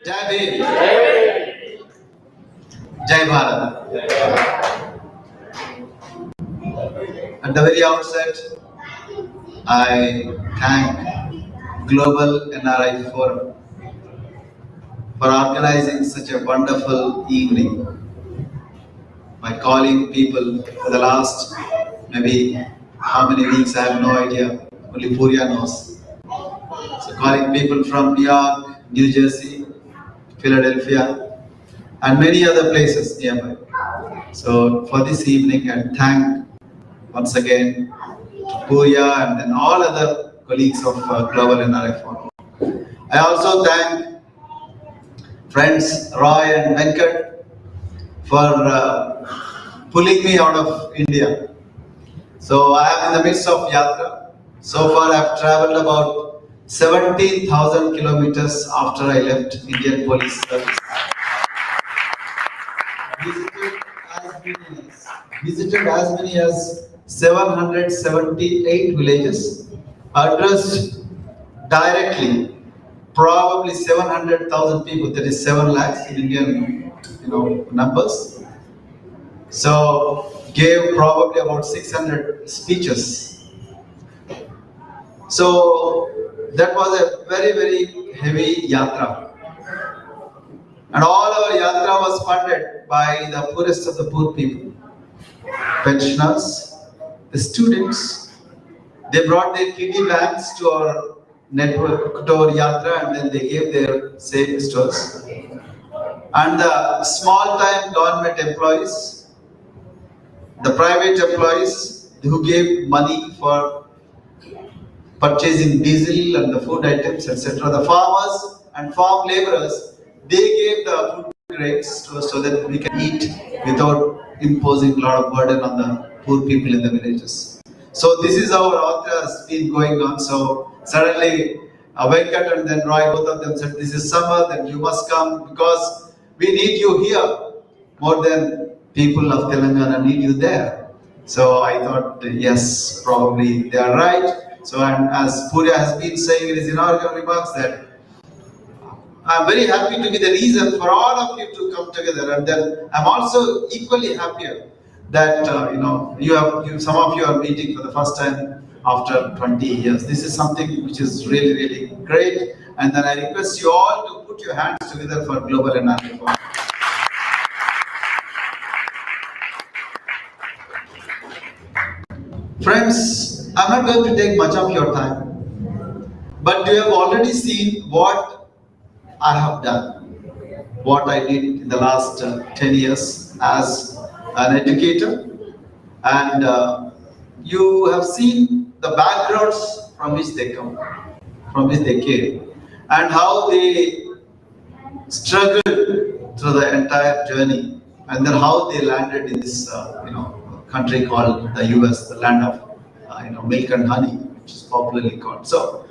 Jai Bhim. Jai Bharat. At the very outset, I thank Global NRI Forum for organizing such a wonderful evening by calling people for the last maybe how many weeks, I have no idea, only Purya knows. So calling people from New York, New Jersey, Philadelphia, and many other places nearby. So for this evening, I thank once again to Purya and then all other colleagues of Global NRI Forum. I also thank friends Roy and Venkat for pulling me out of India. So I am in the midst of Yatra. So far I have traveled about 17,000 kilometers after I left Indian Police Service. Visited as many as 778 villages, addressed directly probably 700,000 people, that is 7 lakhs in Indian numbers. So gave probably about 600 speeches. So that was a very, very heavy yatra. And all our yatra was funded by the poorest of the poor people. Pensioners, the students, they brought their kiddie bags to our network, to our yatra, and then they gave their savings to us. And the small-time government employees, the private employees who gave money for purchasing diesel and the food items, etc. The farmers and farm laborers, they gave the food grains to us so that we can eat without imposing a lot of burden on the poor people in the villages. So this is how Yatra has been going on. So suddenly Venkat and then Roy, both of them said, this is summer, then you must come because we need you here more than people of Telangana need you there. So I thought, yes, probably they are right. So, and as Purya has been saying in his inaugural remarks, that I'm very happy to be the reason for all of you to come together, and then I'm also equally happier that some of you are meeting for the first time after 20 years. This is something which is really, really great, and then I request you all to put your hands together for Global NRI Forum. Friends, I'm not going to take much of your time, but you have already seen what I have done, what I did in the last 10 years as an educator, and you have seen the backgrounds from which they come, from which they came, and how they struggled through the entire journey, and then how they landed in this country called the US, the land of milk and honey, which is popularly called. So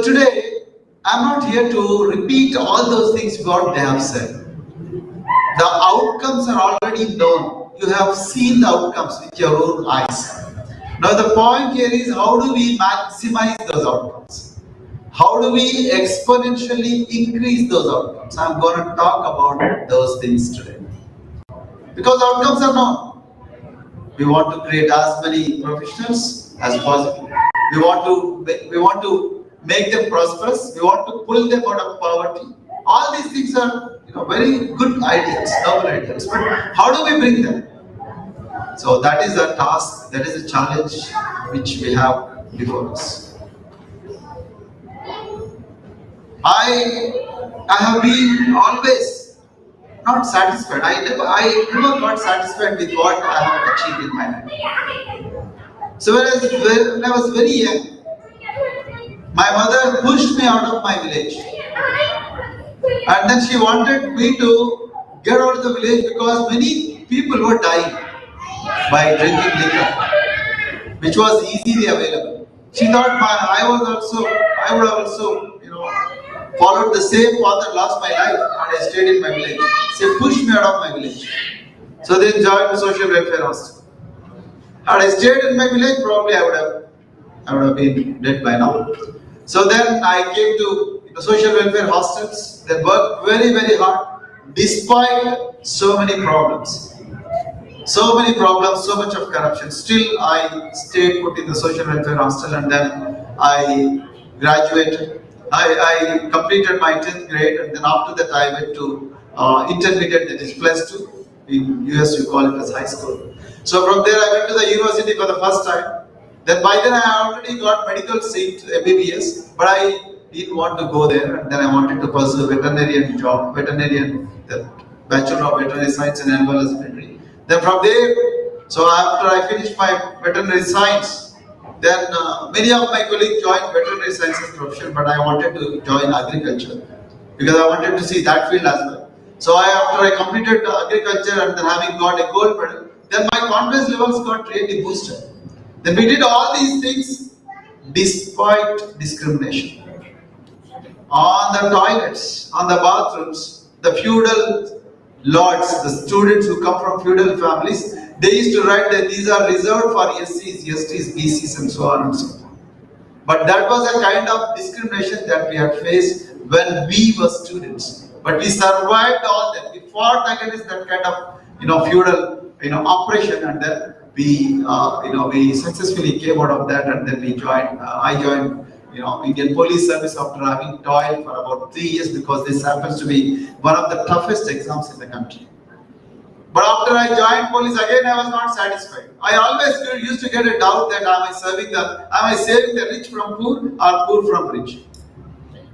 today I'm not here to repeat all those things what they have said. The outcomes are already known. You have seen the outcomes with your own eyes. Now the point here is, how do we maximize those outcomes? How do we exponentially increase those outcomes? I'm going to talk about those things today. Because outcomes are known. We want to create as many professionals as possible. We want to make them prosperous. We want to pull them out of poverty. All these things are very good ideas, noble ideas. But how do we bring them? So that is a task, that is a challenge which we have before us. I have been always not satisfied. I never got satisfied with what I have achieved in my life. So when I was very young, my mother pushed me out of my village. And then she wanted me to get out of the village because many people were dying by drinking liquor, which was easily available. She thought I would have also followed the same path and lost my life, and I stayed in my village. She pushed me out of my village. So they joined the social welfare hostel. Had I stayed in my village, probably I would have been dead by now. So then I came to the social welfare hostels. They worked very, very hard despite so many problems. So many problems, so much of corruption. Still, I stayed put in the social welfare hostel, and then I graduated. I completed my 10th grade, and then after that I went to intermediate, that is plus 2. In US you call it as high school. So from there I went to the university for the first time. Then by then I already got medical seat, MBBS, but I didn't want to go there, and then I wanted to pursue veterinarian job, the Bachelor of Veterinary Science in Animal Husbandry. Then from there, so after I finished my veterinary science, then many of my colleagues joined veterinary sciences profession, but I wanted to join agriculture because I wanted to see that field as well. So after I completed agriculture and then having got a gold medal, then my confidence levels got really boosted. Then we did all these things despite discrimination. On the toilets, on the bathrooms, the feudal lords, the students who come from feudal families, they used to write that these are reserved for SCs, STs, BCs and so on and so forth. But that was a kind of discrimination that we had faced when we were students. But we survived all that. We fought against that kind of feudal oppression, and then we successfully came out of that, and then we joined. I joined Indian Police Service after having toiled for about 3 years because this happens to be one of the toughest exams in the country. But after I joined police, again I was not satisfied. I always used to get a doubt that am I saving the rich from poor or poor from rich?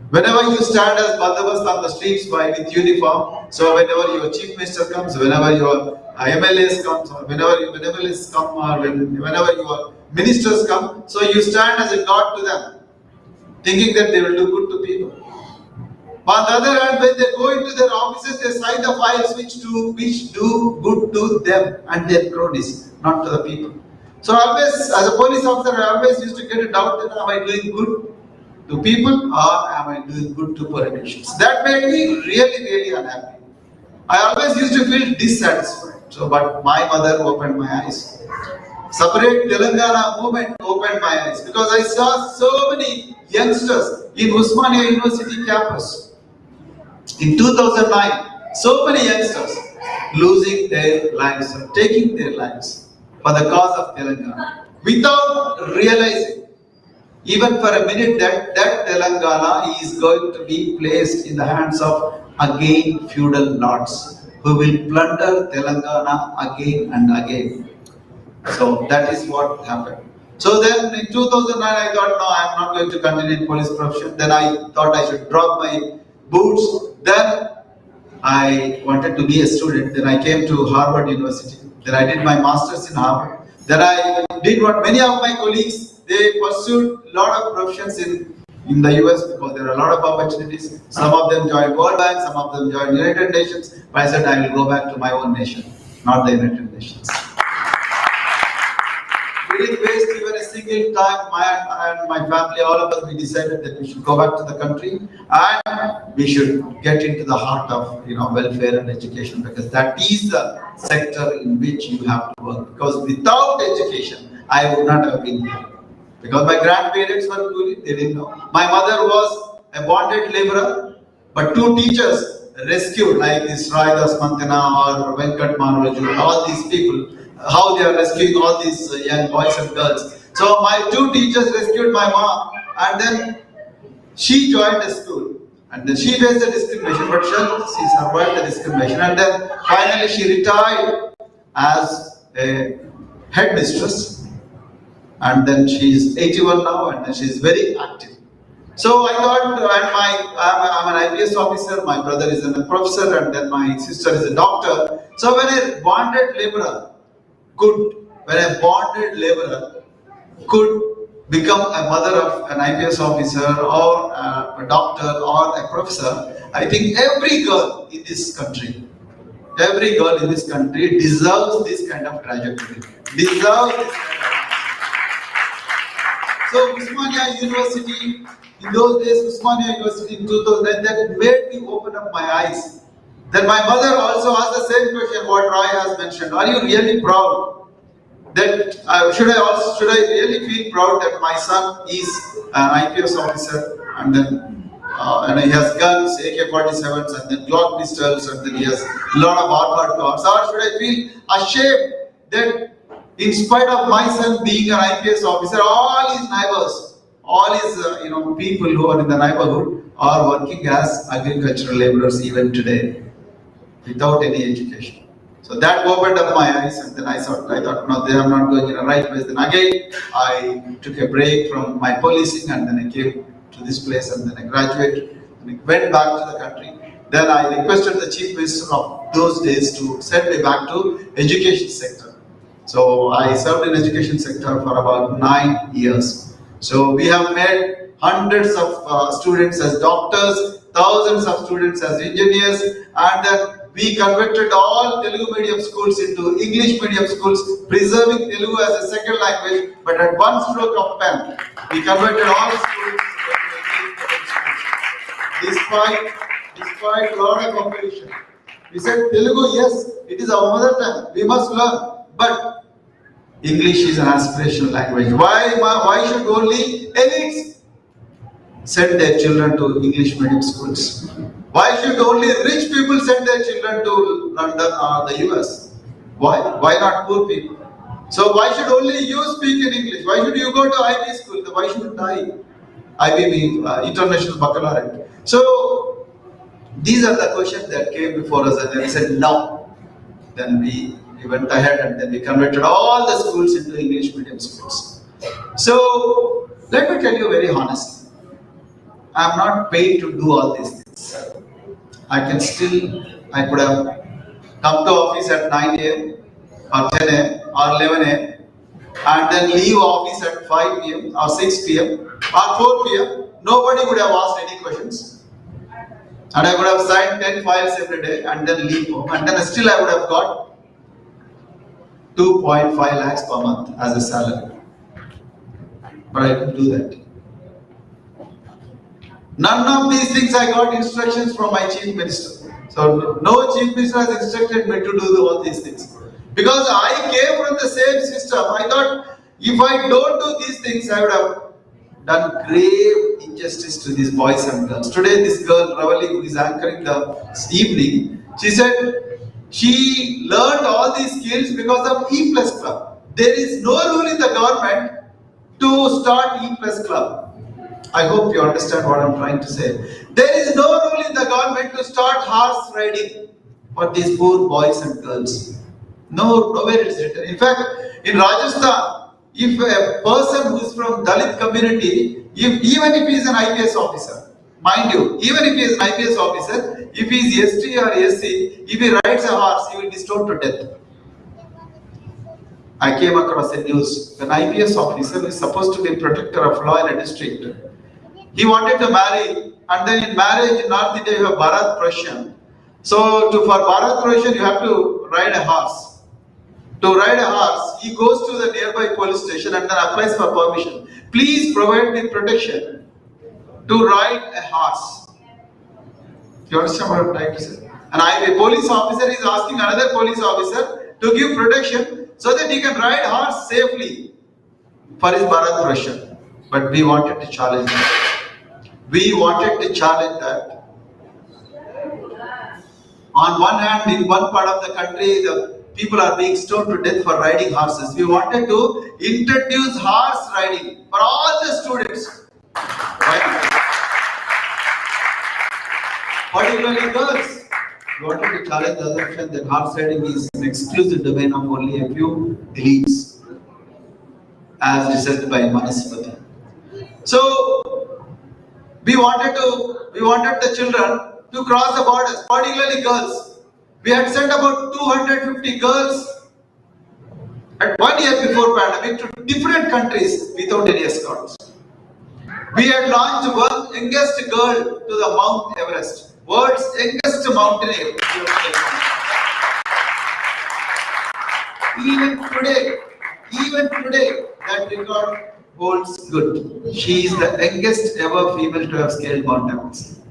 Whenever you stand as bandobast on the streets with uniform, so whenever your chief minister comes, whenever your MLAs comes, or whenever MLAs come, or whenever your ministers come, so you stand as a god to them, thinking that they will do good to people. But on the other hand, when they go into their offices, they sign the files which do good to them and their cronies, not to the people. So always, as a police officer, I always used to get a doubt that am I doing good to people or am I doing good to politicians? That made me really, really unhappy. I always used to feel dissatisfied. But my mother opened my eyes. Separate Telangana movement opened my eyes because I saw so many youngsters in Usmania University campus. In 2009, so many youngsters losing their lives, taking their lives for the cause of Telangana without realizing even for a minute that Telangana is going to be placed in the hands of again feudal lords who will plunder Telangana again and again. So that is what happened. So then in 2009 I thought, no, I am not going to continue in police profession. Then I thought I should drop my boots. Then I wanted to be a student. Then I came to Harvard University. Then I did my masters in Harvard. Then I did what many of my colleagues, they pursued a lot of professions in the US because there are a lot of opportunities. Some of them joined World Bank, some of them joined United Nations. But I said I will go back to my own nation, not the United Nations. We didn't waste even a single time, my family, all of us, we decided that we should go back to the country and we should get into the heart of welfare and education, because that is the sector in which you have to work. Because without education, I would not have been here. Because my grandparents were poor, they didn't know. My mother was a bonded laborer, but 2 teachers rescued, like this Raidas Mantana or Venkat Manraju, all these people, how they are rescuing all these young boys and girls. So my 2 teachers rescued my mom, and then she joined a school, and then she faced the discrimination, but she survived the discrimination, and then finally she retired as a headmistress, and then she is 81 now, and then she is very active. So I thought, I'm an IPS officer, my brother is a professor, and then my sister is a doctor. So when a bonded laborer could become a mother of an IPS officer or a doctor or a professor, I think every girl in this country deserves this kind of trajectory. So Usmania University, in those days, Usmania University in 2009, that made me open up my eyes. Then my mother also asked the same question what Roy has mentioned. Are you really proud that should I really feel proud that my son is an IPS officer, and then and he has guns, AK-47s, and then Glock pistols, and then he has a lot of armored cars. Or should I feel ashamed that in spite of my son being an IPS officer, all his neighbors, all his people who are in the neighborhood are working as agricultural laborers even today, without any education. So that opened up my eyes, and then I thought, no, they are not going in the right place. Then again, I took a break from my policing, and then I came to this place, and then I graduated, and I went back to the country. Then I requested the Chief Minister of those days to send me back to education sector. So I served in education sector for about 9 years. So we have made hundreds of students as doctors, thousands of students as engineers, and then we converted all Telugu medium schools into English medium schools, preserving Telugu as a second language, but at one stroke of pen, we converted all schools into English medium schools. Despite a lot of competition. We said, Telugu, yes, it is our mother tongue, we must learn, but English is an aspirational language. Why should only elites send their children to English medium schools? Why should only rich people send their children to London or the US? Why? Why not poor people? So why should only you speak in English? Why should you go to IB school? Why shouldn't I? IB International Baccalaureate. So these are the questions that came before us, and then we said no. Then we went ahead, and then we converted all the schools into English medium schools. So let me tell you very honestly, I am not paid to do all these things. I could have come to office at 9 a.m. or 10 a.m. or 11 a.m. and then leave office at 5 p.m. or 6 p.m. or 4 p.m. Nobody would have asked any questions. And I would have signed 10 files every day and then leave home. And then still I would have got 2.5 lakhs per month as a salary. But I couldn't do that. None of these things I got instructions from my Chief Minister. So no Chief Minister has instructed me to do all these things. Because I came from the same system. I thought if I don't do these things, I would have done grave injustice to these boys and girls. Today this girl, Ravali, who is anchoring the evening, she said she learned all these skills because of E Plus Club. There is no rule in the government to start E Plus Club. I hope you understand what I'm trying to say. There is no rule in the government to start horse riding for these poor boys and girls. No, nowhere it is written. In fact, in Rajasthan, if a person who is from Dalit community, even if he is an IPS officer, mind you, even if he is an IPS officer, if he is ST or SC, if he rides a horse, he will be stoned to death. I came across a news. An IPS officer is supposed to be protector of law in a district. He wanted to marry, and then in marriage in North India you have Bharat Prasan. So for Bharat Prasan you have to ride a horse. To ride a horse, he goes to the nearby police station and then applies for permission. Please provide me protection to ride a horse. You understand what I'm trying to say? And a police officer is asking another police officer to give protection so that he can ride horse safely for his Bharat Prasan. But we wanted to challenge that. We wanted to challenge that. On one hand, in one part of the country, the people are being stoned to death for riding horses. We wanted to introduce horse riding for all the students. Right? Particularly girls. We wanted to challenge the assumption that horse riding is an exclusive domain of only a few elites, as researched by Manaspati. So we wanted the children to cross the borders, particularly girls. We had sent about 250 girls at 1 year before pandemic to different countries without any escorts. We had launched one youngest girl to the Mount Everest, world's youngest mountaineer. Even today, that record holds good. She is the youngest ever female to have scaled Mount Everest.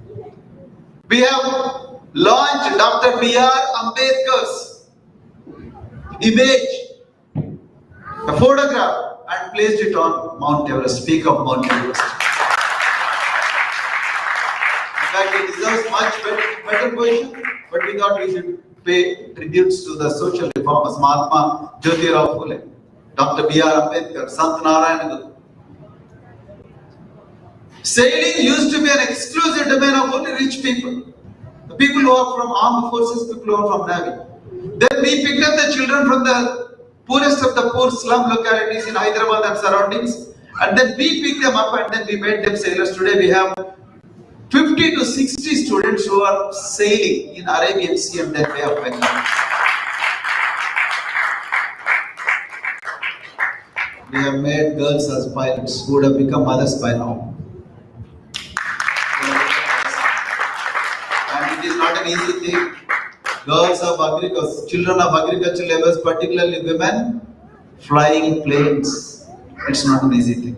We have launched Dr. B.R. Ambedkar's image, a photograph, and placed it on Mount Everest, peak of Mount Everest. fact, he deserves much better position, but we thought we should pay tributes to the social reformers, Mahatma Jyotirao Phule, Dr. B.R. Ambedkar, Sant Narayana Guru. Sailing used to be an exclusive domain of only rich people. The people who are from armed forces, people who are from navy. Then we picked up the children from the poorest of the poor slum localities in Hyderabad and surroundings, and then we picked them up and then we made them sailors. Today we have 50 to 60 students who are sailing in Arabian Sea and then Bay of Bengal. We have made girls as pilots who would have become mothers by now. And it is not an easy thing. Girls of agriculture, children of agricultural laborers, particularly women, flying planes. It's not an easy thing.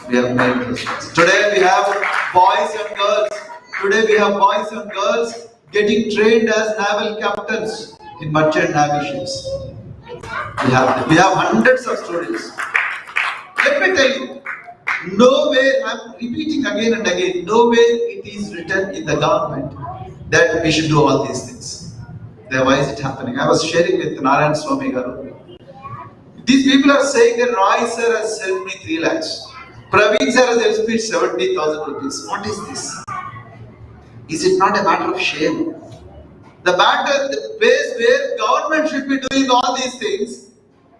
We have made those things. Today we have boys and girls. Today we have boys and girls getting trained as naval captains in merchant navy ships. We have hundreds of students. Let me tell you, nowhere, I'm repeating again and again, nowhere it is written in the government that we should do all these things. Then why is it happening? I was sharing with Narayan Swami Garu. These people are saying that Roy sir has sent me 3 lakhs. Praveen sir has helped me 70,000 rupees. What is this? Is it not a matter of shame? The place where government should be doing all these things,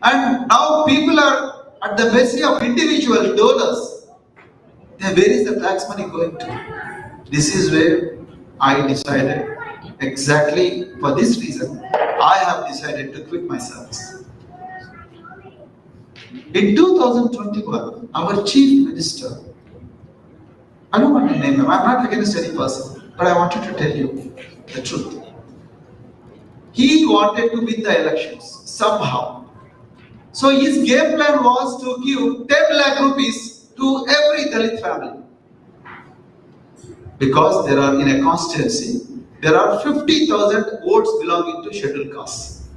and now people are at the mercy of individual donors. Then where is the tax money going to? This is where I decided, exactly for this reason, I have decided to quit my service. In 2021, our Chief Minister, I don't want to name him, I'm not against any person, but I wanted to tell you the truth. He wanted to win the elections, somehow. So his game plan was to give 10 lakh rupees to every Dalit family. Because there are, in a constituency, there are 50,000 votes belonging to scheduled castes.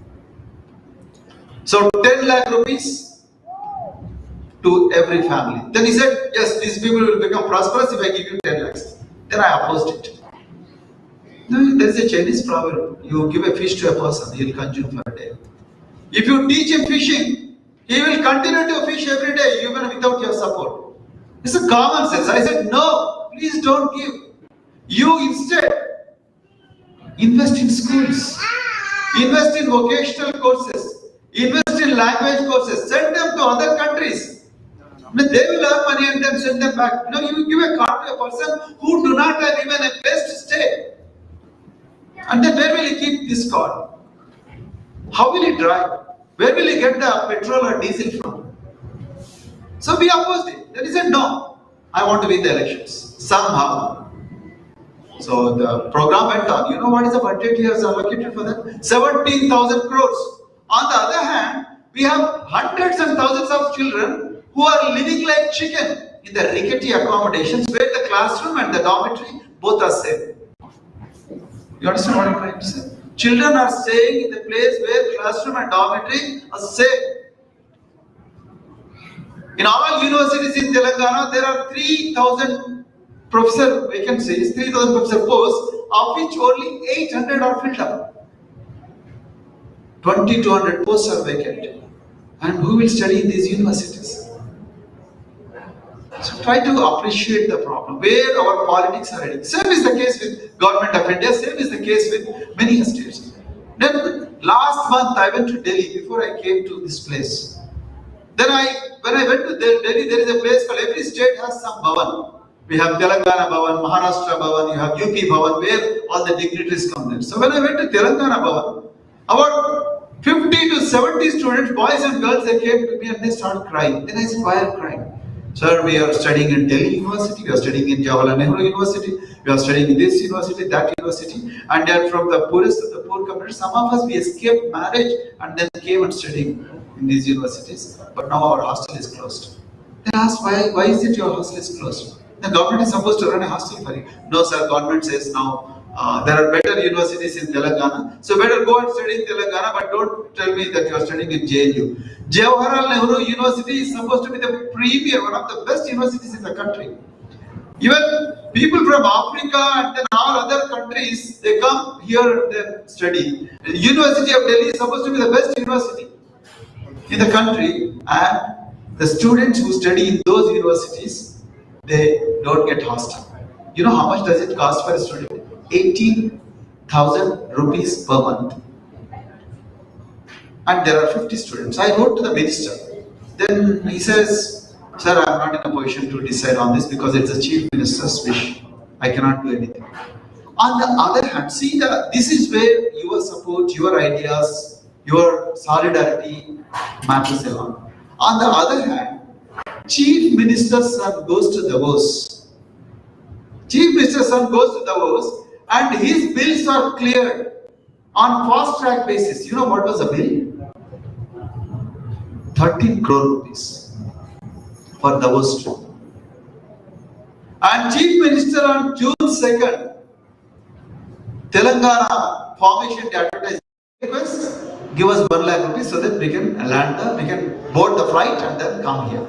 So 10 lakh rupees to every family. Then he said, yes, these people will become prosperous if I give you 10 lakhs. Then I opposed it. There is a Chinese proverb, you give a fish to a person, he will consume for a day. If you teach him fishing, he will continue to fish every day, even without your support. It's a common sense. I said, no, please don't give. You instead invest in schools, invest in vocational courses, invest in language courses, send them to other countries. They will earn money and then send them back. No, you give a card to a person who do not have even a place to stay. And then where will he keep this card? How will he drive? Where will he get the petrol or diesel from? So we opposed it. Then he said, no, I want to win the elections. Somehow. So the program went on. You know what is the budget he has allocated for that? 17,000 crores. On the other hand, we have hundreds and thousands of children who are living like chicken in the rickety accommodations where the classroom and the dormitory both are same. You understand what I'm trying to say? Children are staying in the place where classroom and dormitory are safe. In all universities in Telangana, there are 3,000 professor vacancies, 3,000 professor posts, of which only 800 are filled up. 2,200 posts are vacant. And who will study in these universities? So try to appreciate the problem, where our politics are heading. Same is the case with Government of India, same is the case with many states. Then last month I went to Delhi before I came to this place. Then when I went to Delhi, there is a place called, every state has some bhavan. We have Telangana Bhavan, Maharashtra Bhavan, you have UP Bhavan, where all the dignitaries come there. So when I went to Telangana Bhavan, about 50 to 70 students, boys and girls, they came to me and they started crying. Then I said, why are you crying? Sir, we are studying in Delhi University, we are studying in Jawaharlal Nehru University, we are studying in this university, that university, and they are from the poorest of the poor community. Some of us, we escaped marriage and then came and studied in these universities, but now our hostel is closed. They asked, why is it your hostel is closed? The government is supposed to run a hostel for you. No sir, government says now, there are better universities in Telangana, so better go and study in Telangana, but don't tell me that you are studying in JNU. Jawaharlal Nehru University is supposed to be the premier, one of the best universities in the country. Even people from Africa and then all other countries, they come here and they study. The University of Delhi is supposed to be the best university in the country, and the students who study in those universities, they don't get hostel. You know how much does it cost for a student? 18,000 rupees per month. And there are 50 students. I wrote to the minister. Then he says, "Sir, I am not in a position to decide on this because it's the chief minister's wish. I cannot do anything." On the other hand, see, this is where your support, your ideas, your solidarity matters a lot. On the other hand, chief minister's son goes to Davos. Chief minister's son goes to Davos and his bills are cleared on fast track basis. You know what was the bill? 13 crore rupees for Davos trip. And chief minister on June 2nd, Telangana formation advertised request, give us 1 lakh rupees so that we can land we can board the flight and then come here.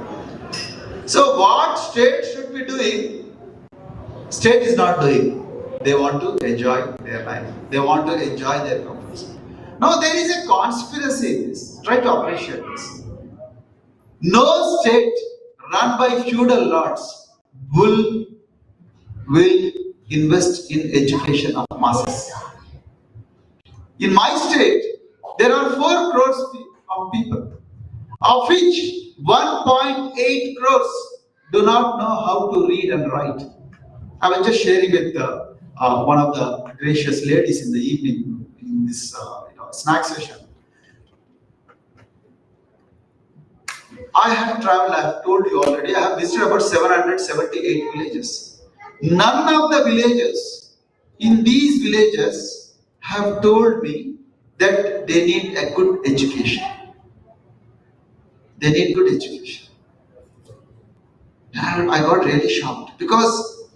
So what state should be doing? State is not doing. They want to enjoy their life. They want to enjoy their comforts. Now there is a conspiracy in this. Try to appreciate this. No state run by feudal lords will invest in education of masses. In my state, there are 4 crores of people, of which 1.8 crores do not know how to read and write. I was just sharing with one of the gracious ladies in the evening in this snack session. I have traveled, I have told you already, I have visited about 778 villages. None of the villages in these villages have told me that they need a good education. They need good education. And I got really shocked because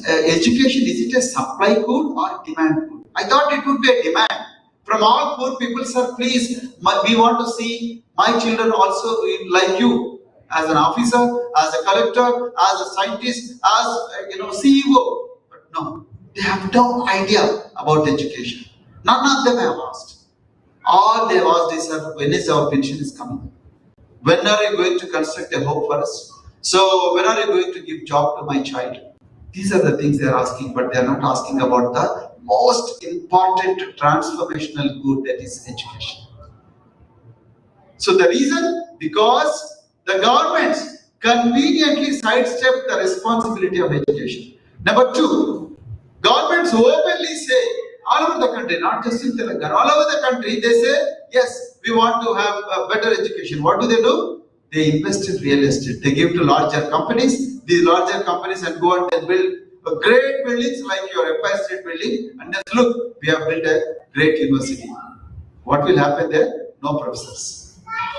education, is it a supply good or demand good? I thought it would be a demand. From all poor people, sir, please, we want to see my children also like you, as an officer, as a collector, as a scientist, as CEO. But no, they have no idea about education. None of them have asked. All they have asked is, sir, when is our pension is coming? When are you going to construct a home for us? So when are you going to give job to my child? These are the things they are asking, but they are not asking about the most important transformational good, that is education. So the reason, because the governments conveniently sidestep the responsibility of education. Number 2, governments openly say, all over the country, not just in Telangana, all over the country, they say, yes, we want to have a better education. What do? They invest in real estate. They give to larger companies. These larger companies and go and build great buildings like your Empire State Building, and then look, we have built a great university. What will happen there? No professors.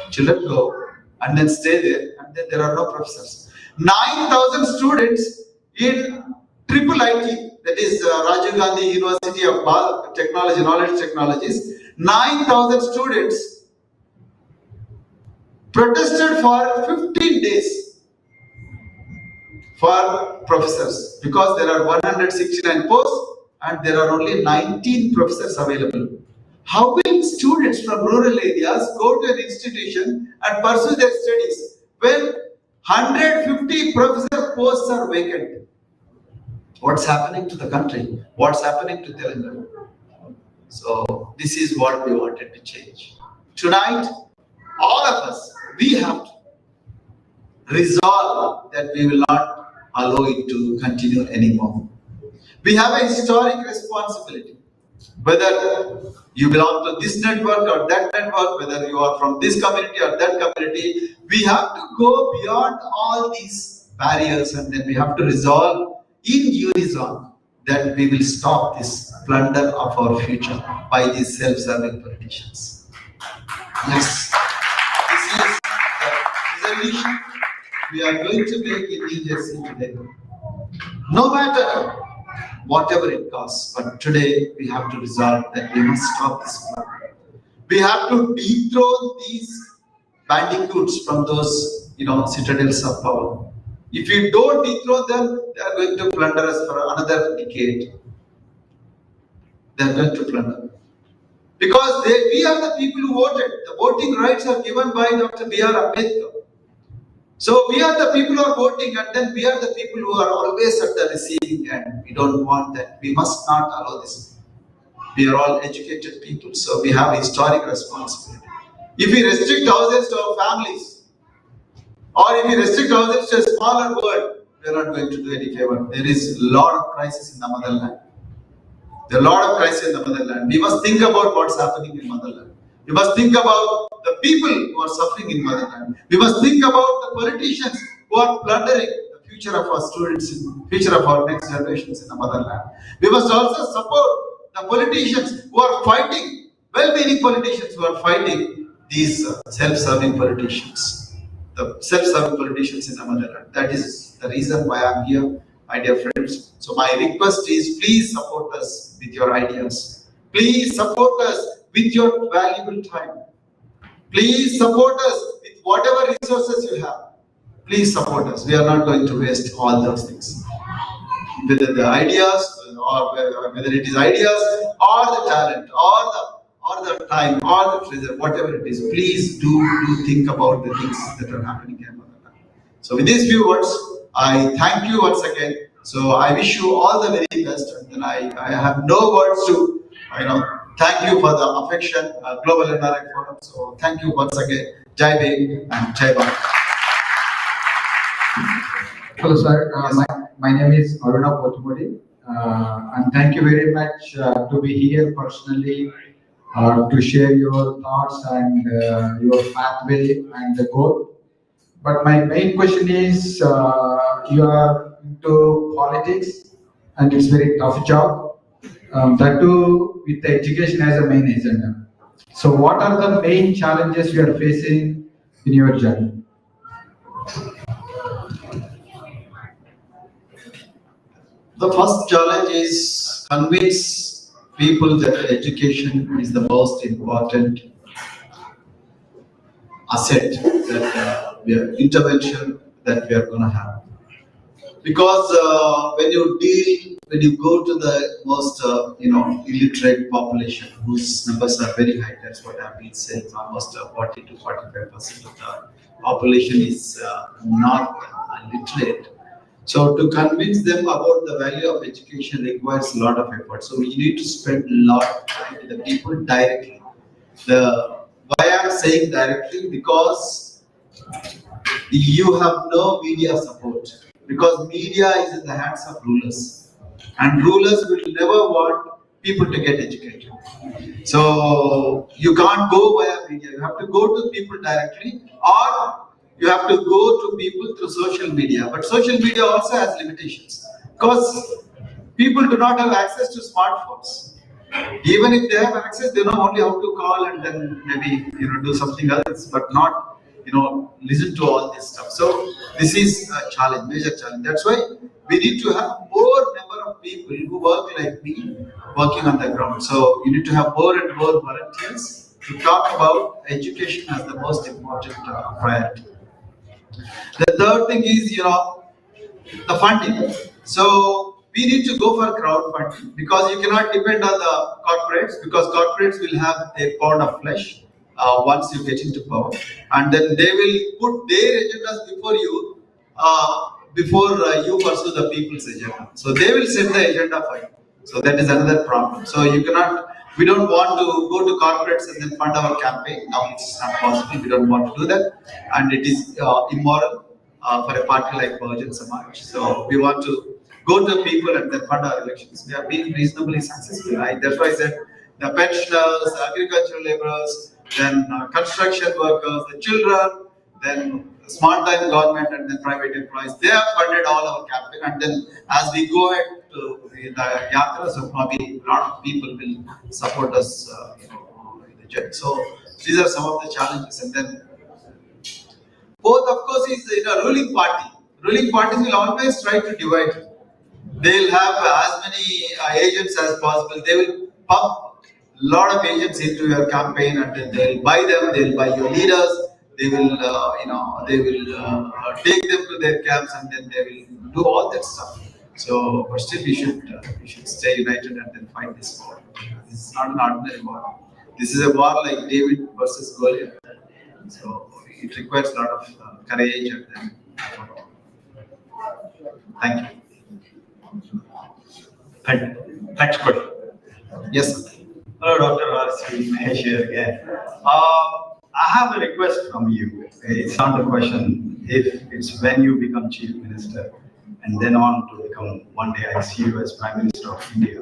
Children go and then stay there, and then there are no professors. 9,000 students in triple IT, that is Rajiv Gandhi University of Technology, Knowledge Technologies. 9,000 students protested for 15 days for professors because there are 169 posts and there are only 19 professors available. How will students from rural areas go to an institution and pursue their studies when 150 professor posts are vacant? What's happening to the country? What's happening to Telangana? So this is what we wanted to change. Tonight, all of us, we have to resolve that we will not allow it to continue anymore. We have a historic responsibility. Whether you belong to this network or that network, whether you are from this community or that community, we have to go beyond all these barriers, and then we have to resolve in unison that we will stop this plunder of our future by these self-serving politicians. Yes, this is the resolution we are going to make in New Jersey today. No matter whatever it costs, but today we have to resolve that we must stop this plan. We have to dethrone these bandicoots from those citadels of power. If we don't dethrone them, they are going to plunder us for another decade. They are going to plunder. Because we are the people who voted. The voting rights are given by Dr. B.R. Ambedkar. So we are the people who are voting, and then we are the people who are always at the receiving end. We don't want that. We must not allow this. We are all educated people, so we have a historic responsibility. If we restrict ourselves to our families, or if we restrict ourselves to a smaller world, we are not going to do any favor. There is a lot of crisis in the motherland. There are a lot of crisis in the motherland. We must think about what's happening in motherland. We must think about the people who are suffering in motherland. We must think about the politicians who are plundering the future of our students, future of our next generations in the motherland. We must also support the politicians who are fighting, well-meaning politicians who are fighting these self-serving politicians. The self-serving politicians in the motherland. That is the reason why I'm here, my dear friends. So my request is, please support us with your ideas. Please support us with your valuable time. Please support us with whatever resources you have. Please support us. We are not going to waste all those things. Whether the ideas, or whether it is ideas, or the talent, or the time, or the treasure, whatever it is, please do think about the things that are happening here. So with these few words, I thank you once again. So I wish you all the very best, and I have no words to, thank you for the affection, Global NRI Forum. So thank you once again. Jai Bhim and Jai Bharat. Hello, sir. My name is Aruna Potumudi, and thank you very much to be here personally to share your thoughts and your pathway and the goal. But my main question is, you are into politics, and it's very tough job. That too with the education as a main agenda. So, what are the main challenges you are facing in your journey? The first challenge is convince people that education is the most important asset that intervention that we are going to have. Because when you go to the most illiterate population, whose numbers are very high, that's what I've been saying, almost 40 to 45% of the population is not literate. So to convince them about the value of education requires a lot of effort. So we need to spend a lot of time with the people directly. Why I'm saying directly, because you have no media support. Because media is in the hands of rulers, and rulers will never want people to get educated. So you can't go via media. You have to go to people directly, or you have to go to people through social media. But social media also has limitations, because people do not have access to smartphones. Even if they have access, they know only how to call and then maybe do something else, but not listen to all this stuff. So this is a challenge, major challenge. That's why we need to have more number of people who work like me, working on the ground. So you need to have more and more volunteers to talk about education as the most important priority. The third thing is the funding. So we need to go for crowdfunding, because you cannot depend on the corporates, because corporates will have a pound of flesh once you get into power, and then they will put their agendas before you, you pursue the people's agenda. So they will set the agenda for you. So that is another problem. So you cannot. We don't want to go to corporates and then fund our campaign. Now it's not possible. We don't want to do that, and it is immoral for a party like Bahujan Samaj. So we want to go to people and then fund our elections. We have been reasonably successful. That's why I said the pensioners, agricultural laborers, then construction workers, the children, then small-time government, and then private employees. They have funded all our campaign, and then as we go ahead to the yatra, so probably a lot of people will support us in the journey. So these are some of the challenges, and then fourth, of course, is ruling party. Ruling parties will always try to divide. They'll have as many agents as possible. They will pump a lot of agents into your campaign, and then they'll buy them. They'll buy your leaders. They will, take them to their camps, and then they will do all that stuff. So, but still we should stay united and then fight this war. This is not an ordinary war. This is a war like David versus Goliath. So it requires a lot of courage and then. Thank you. Next question. Yes, sir. Hello, Dr. Rasi Mahesh here again. I have a request from you. It's not a question. If it's when you become Chief Minister and then on to become, one day I see you as Prime Minister of India.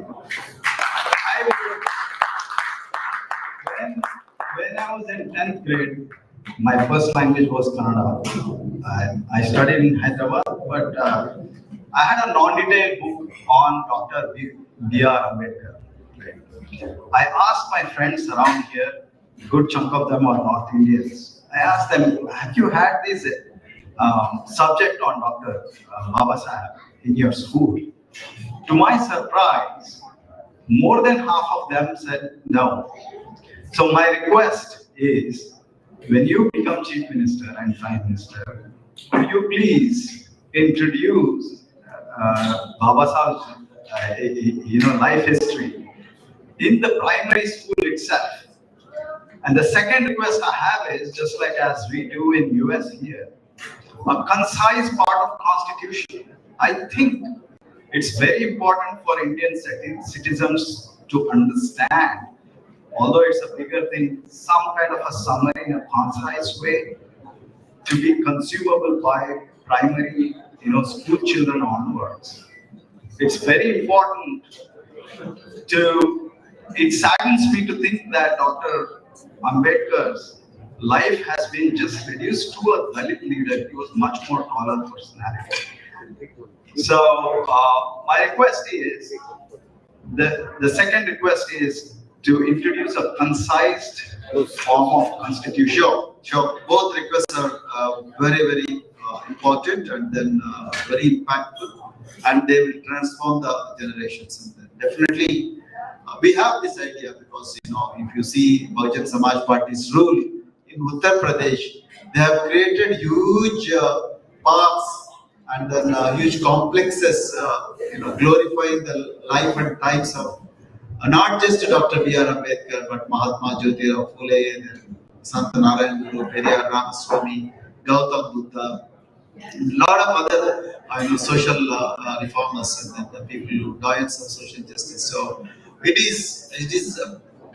When I was in 10th grade, my first language was Kannada. I studied in Hyderabad, but I had a non-detailed book on Dr. B.R. Ambedkar. I asked my friends around here, good chunk of them are North Indians. I asked them, have you had this subject on Dr. Baba Saheb in your school? To my surprise, more than half of them said no. So my request is, when you become Chief Minister and Prime Minister, could you please introduce Baba Saheb's life history in the primary school itself? And the second request I have is, just like as we do in US here, a concise part of Constitution. I think it's very important for Indian citizens to understand, although it's a bigger thing, some kind of a summary in a concise way to be consumable by primary, school children onwards. It's very important it saddens me to think that Dr. Ambedkar's life has been just reduced to a Dalit leader. He was much more taller personality. So my request is, the second request is to introduce a concise form of constitution. Sure. Both requests are very, very important and then very impactful, and they will transform the generations. And then definitely, we have this idea because if you see Bahujan Samaj Party's rule in Uttar Pradesh, they have created huge parks and then huge complexes, glorifying the life and times of not just Dr. B.R. Ambedkar, but Mahatma Jyotirao Phule, Sant Narayan Guru, Periyar Ramaswamy, Gautam Buddha, a lot of other social reformers and then the people who giants of social justice. So it is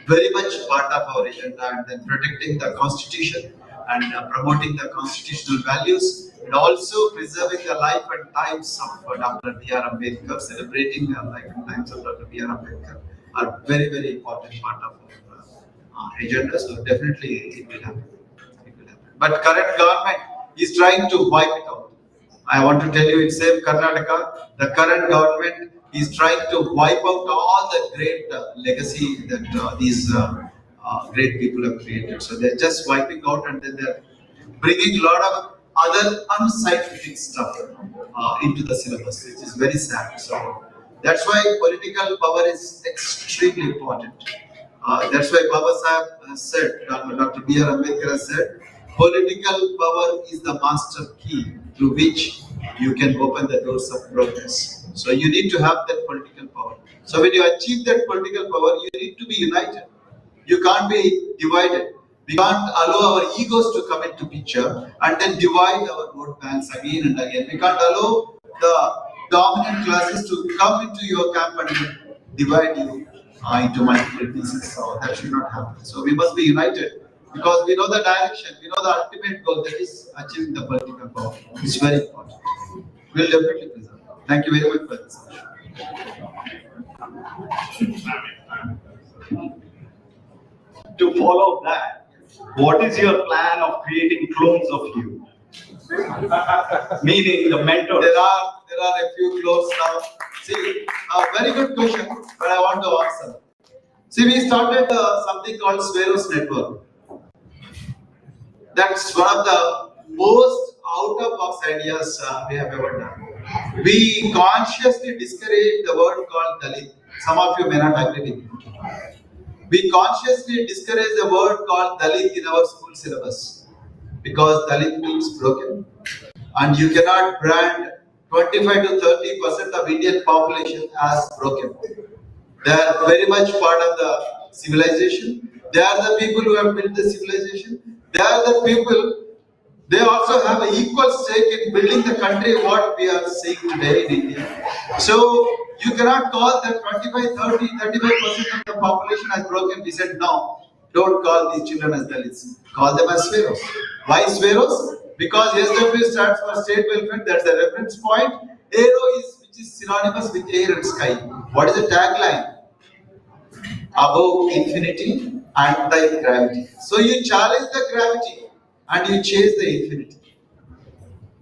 very much part of our agenda, and then protecting the constitution and promoting the constitutional values, and also preserving the life and times of Dr. B.R. Ambedkar, celebrating the life and times of Dr. B.R. Ambedkar are very, very important part of our agenda. So definitely it will happen. It will happen. But current government is trying to wipe it out. I want to tell you, in same Karnataka, the current government is trying to wipe out all the great legacy that these great people have created. So they're just wiping out, and then they're bringing a lot of other unscientific stuff into the syllabus, which is very sad. So that's why political power is extremely important. That's why Baba Saheb has said, Dr. B.R. Ambedkar has said, political power is the master key through which you can open the doors of progress. So you need to have that political power. So when you achieve that political power, you need to be united. You can't be divided. We can't allow our egos to come into picture and then divide our vote banks again and again. We can't allow the dominant classes to come into your camp and divide you into multiple pieces. So that should not happen. So we must be united, because we know the direction, we know the ultimate goal, that is achieving the political power. It's very important. We'll definitely preserve. Thank you very much for this. To follow that, what is your plan of creating clones of you? Meaning the mentor. There are a few clones now. See, a very good question, but I want to answer. See, we started something called Sparrow's Network. That's one of the most out-of-box ideas we have ever done. We consciously discourage the word called Dalit. Some of you may not agree with me. We consciously discourage the word called Dalit in our school syllabus, because Dalit means broken, and you cannot brand 25 to 30% of Indian population has broken. They are very much part of the civilization. They are the people who have built the civilization. They are the people. They also have an equal stake in building the country what we are seeing today in India. So you cannot call that 25, 30, 35% of the population has broken. We said no, don't call these children as Dalits. Call them as Sweros. Why Sweros? Because SW stands for State Welfare. That's the reference point. Aero is which is synonymous with air and sky. What is the tagline? Above infinity and the gravity. So you challenge the gravity and you chase the infinity,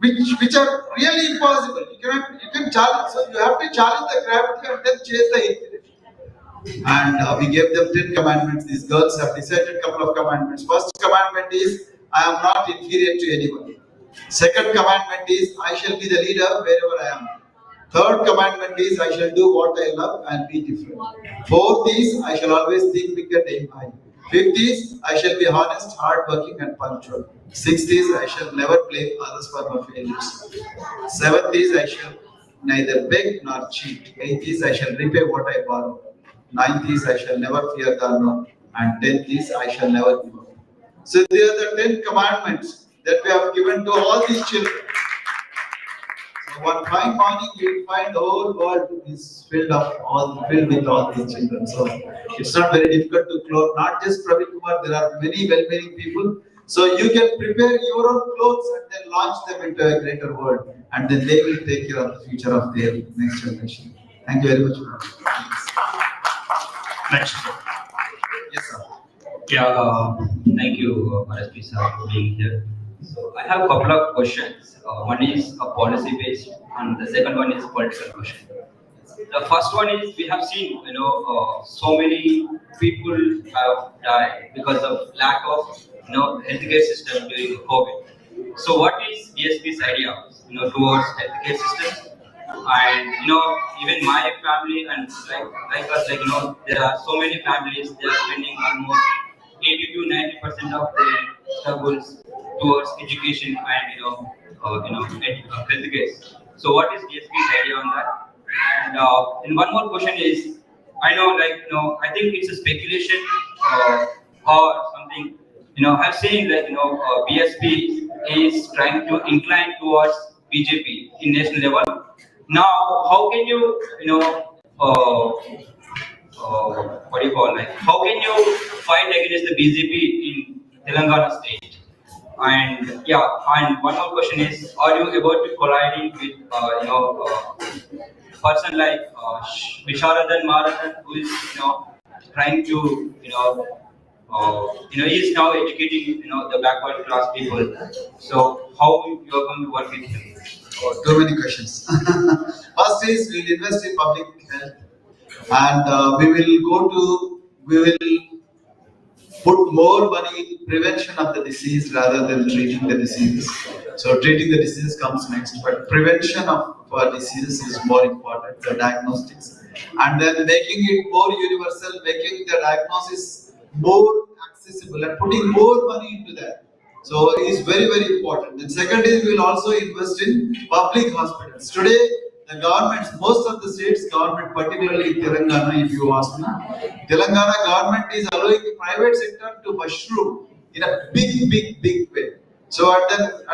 which are really impossible. You can challenge. So you have to challenge the gravity and then chase the infinity. And we gave them 10 commandments. These girls have decided a couple of commandments. First commandment is I am not inferior to anyone. Second commandment is I shall be the leader wherever I am. Third commandment is I shall do what I love and be different. Fourth is I shall always think big and aim high. Fifth is I shall be honest, hardworking and punctual. Sixth is I shall never blame others for my failures. Seventh is I shall neither beg nor cheat. Eighth is I shall repay what I borrow. Ninth is I shall never fear the unknown. And tenth is I shall never give up. So these are the 10 commandments that we have given to all these children. So one fine morning you will find the whole world is filled with all these children. So it's not very difficult to clothe. Not just Praveen Kumar, there are many well-meaning people. So you can prepare your own clothes and then launch them into a greater world, and then they will take care of the future of their next generation. Thank you very much. Next. Yes, sir. Yeah, thank you, RSP sir, for being here. So I have a couple of questions. One is a policy based, and the second one is political question. The first one is we have seen, so many people have died because of lack of, healthcare system during COVID. So what is DSP's idea, towards healthcare system? And even my family and like us, there are so many families they are spending almost 80 to 90% of their struggles towards education and healthcare. So what is DSP's idea on that? And one more question is, I know I think it's a speculation or something. I've seen BSP is trying to incline towards BJP in national level. Now, how can you, what do you call, how can you fight against the BJP in Telangana state? And yeah, and one more question is, are you able to colliding with, person like Visharadan Maradan, who is, trying to, he is now educating, the backward class people. So how you are going to work with him? Oh, too many questions. First is we'll invest in public health, and we will put more money in prevention of the disease rather than treating the diseases. So treating the disease comes next, but prevention of diseases is more important, the diagnostics. And then making it more universal, making the diagnosis more accessible and putting more money into that. So it is very, very important. Then second is we will also invest in public hospitals. Today, the governments, most of the states government, particularly Telangana, if you ask me, Telangana government is allowing the private sector to mushroom in a big way. So at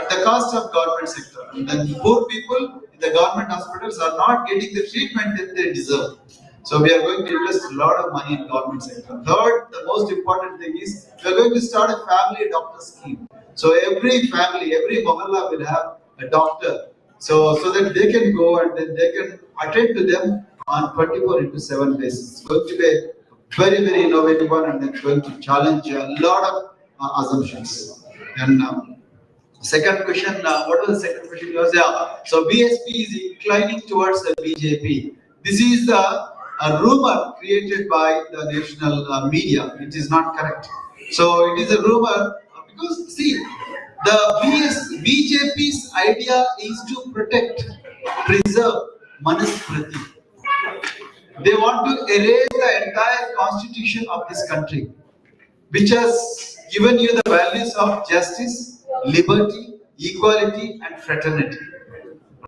the cost of government sector, and then poor people in the government hospitals are not getting the treatment that they deserve. So we are going to invest a lot of money in government sector. Third, the most important thing is we are going to start a family doctor scheme. So every family, every mohalla will have a doctor. So that they can go and then they can attend to them on 24/7 basis. It's going to be a very, very innovative one, and then going to challenge a lot of assumptions. And second question, what was the second question? So BSP is inclining towards the BJP. This is a rumor created by the national media. It is not correct. So it is a rumor because see, the BJP's idea is to protect, preserve Manusmriti. They want to erase the entire constitution of this country, which has given you the values of justice, liberty, equality, and fraternity.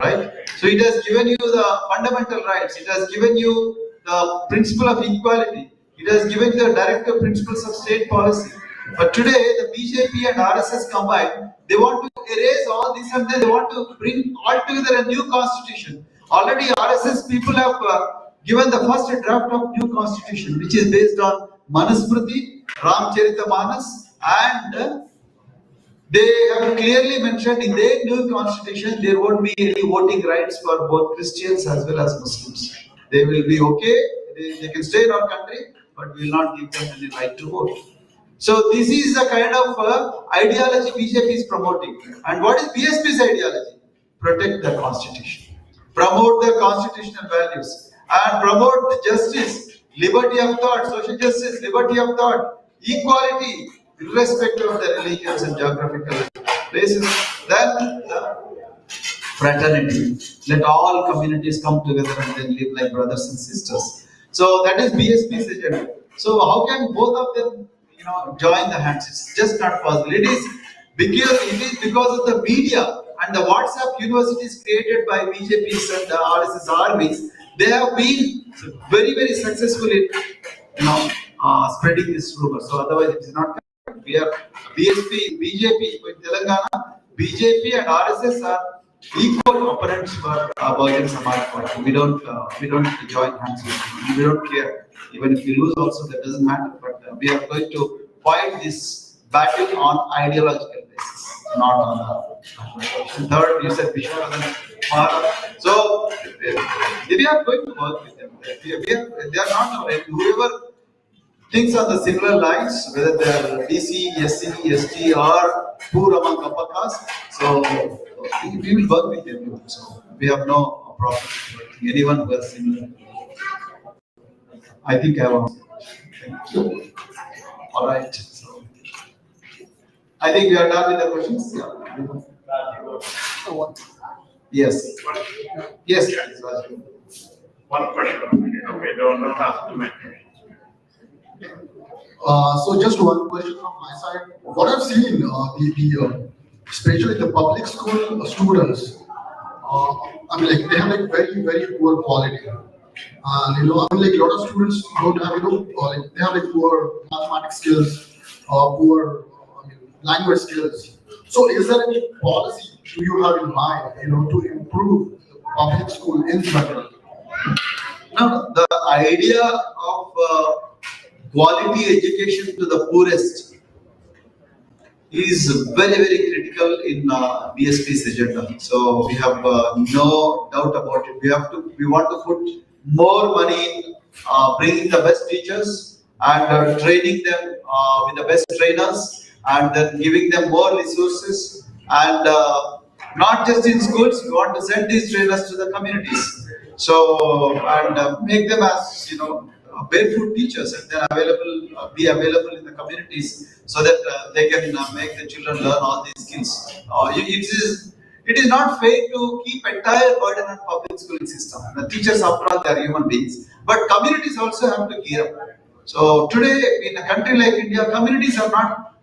right? So it has given you the fundamental rights. It has given you the principle of equality. It has given you the directive principles of state policy. But today, the BJP and RSS combined, they want to erase all this and then they want to bring all together a new constitution. Already RSS people have given the first draft of new constitution, which is based on Manusmriti, Ramcharitamanas, and they have clearly mentioned in their new constitution there won't be any voting rights for both Christians as well as Muslims. They will be okay, they can stay in our country, but we will not give them any right to vote. So this is the kind of ideology BJP is promoting. And what is BSP's ideology? Protect the constitution, promote the constitutional values, and promote the justice, liberty of thought, social justice, liberty of thought, equality, irrespective of the religions and geographical places. Then fraternity. Let all communities come together and then live like brothers and sisters. So that is BSP's agenda. So how can both of them, join the hands? It's just not possible. It is because of the media and the WhatsApp universities created by BJP's and the RSS armies. They have been very, very successful in, spreading this rumor. So otherwise it is not. We are BSP, BJP in Telangana. BJP and RSS are equal opponents for Bahujan Samaj Party. We don't join hands with them. We don't care. Even if we lose also, that doesn't matter. But we are going to fight this battle on ideological basis, not on the third. You said Vishwanath. So we are going to work with them. They are not our enemy. Whoever thinks on the similar lines, whether they are BC, SC, ST, or poor among upper caste. So we will work with them. So we have no problem with anyone who has similar. I think I have answered. Thank you. All right. So I think we are done with the questions. Yeah. Yes. Yes. One question. Okay, don't ask too many. So just one question from my side. What I've seen, especially the public school students, they have like very very poor quality. A lot of students don't have they have like poor mathematics skills, poor language skills. So is there any policy do you have in mind, to improve the public school in general? Now the idea of quality education to the poorest is very, very critical in BSP's agenda. So we have no doubt about it. We want to put more money in bringing the best teachers and training them with the best trainers and then giving them more resources and not just in schools. We want to send these trainers to the communities. So and make them as barefoot teachers and then be available in the communities so that they can make the children learn all these skills. It is not fair to keep entire burden on public schooling system. The teachers, after all, they are human beings, but communities also have to gear up. So today, in a country like India, communities are not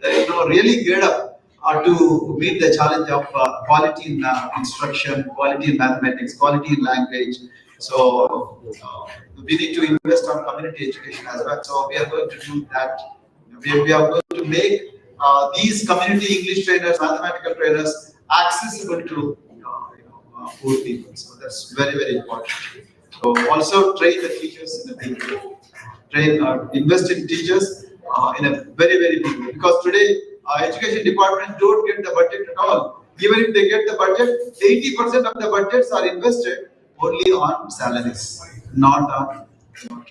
really geared up to meet the challenge of quality in instruction, quality in mathematics, quality in language. So we need to invest on community education as well. So we are going to do that. We are going to make these community English trainers, mathematical trainers accessible to poor people. So that's very, very important. So also train the teachers in a big way. Invest in teachers in a very, very big way. Because today education departments don't get the budget at all. Even if they get the budget, 80% of the budgets are invested only on salaries, not on